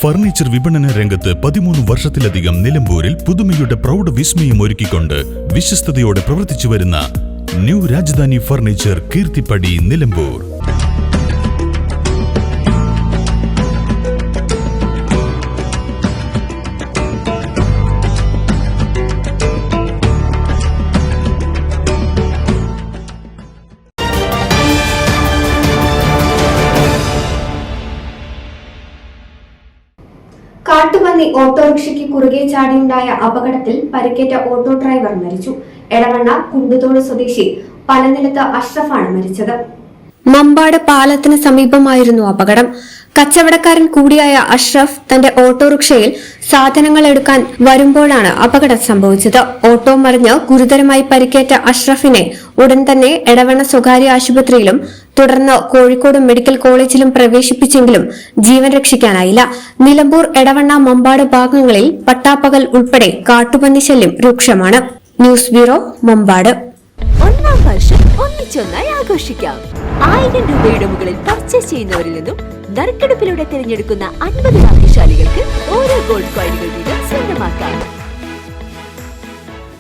Furniture വിപണന രംഗത്ത് 13 വർഷത്തിലധികം നിലമ്പൂരിൽ പുതുമയുടെ പ്രൗഢ വിസ്മയം ഒരുക്കിക്കൊണ്ട് വിശ്വസ്തയോടെ പ്രവർത്തിച്ചു വരുന്ന ന്യൂ രാജധാനി ഫർണിച്ചർ കീർത്തിപ്പടി നിലമ്പൂർ. കാട്ടുപന്നി ഓട്ടോറിക്ഷയ്ക്ക് കുറുകെ ചാടിയുണ്ടായ അപകടത്തിൽ പരിക്കേറ്റ ഓട്ടോ ഡ്രൈവർ മരിച്ചു. എടവണ്ണ കുണ്ടുതോട് സ്വദേശി പനനിലത്ത് അഷ്റഫാണ് മരിച്ചത്. മമ്പാട് പാലത്തിന് സമീപമായിരുന്നു അപകടം. കച്ചവടക്കാരൻ കൂടിയായ അഷ്റഫ് തന്റെ ഓട്ടോറിക്ഷയിൽ സാധനങ്ങൾ എടുക്കാൻ വരുമ്പോഴാണ് അപകടം സംഭവിച്ചത്. ഓട്ടോ മറിഞ്ഞ് ഗുരുതരമായി പരിക്കേറ്റ അഷ്റഫിനെ ഉടൻ തന്നെ എടവണ്ണ സ്വകാര്യ ആശുപത്രിയിലും തുടർന്ന് കോഴിക്കോട് മെഡിക്കൽ കോളേജിലും പ്രവേശിപ്പിച്ചെങ്കിലും ജീവൻ രക്ഷിക്കാനായില്ല. നിലമ്പൂർ, എടവണ്ണ, മമ്പാട് ഭാഗങ്ങളിൽ പട്ടാപ്പകൽ ഉൾപ്പെടെ കാട്ടുപന്നി ശല്യം രൂക്ഷമാണ്. News bureau, Mambad. ഒന്നാം വർഷം ഒന്നിച്ചൊന്നായി ആഘോഷിക്കാം. 1000 രൂപയുടെ മുകളിൽ പർച്ചേസ് ചെയ്യുന്നവരിൽ നിന്നും നറുക്കെടുപ്പിലൂടെ തിരഞ്ഞെടുക്കുന്ന 50 ഭാഗ്യശാലികൾക്ക് ഓരോ ഗോൾഡ് കോയിനുകൾ വീതം സ്വന്തമാക്കാം.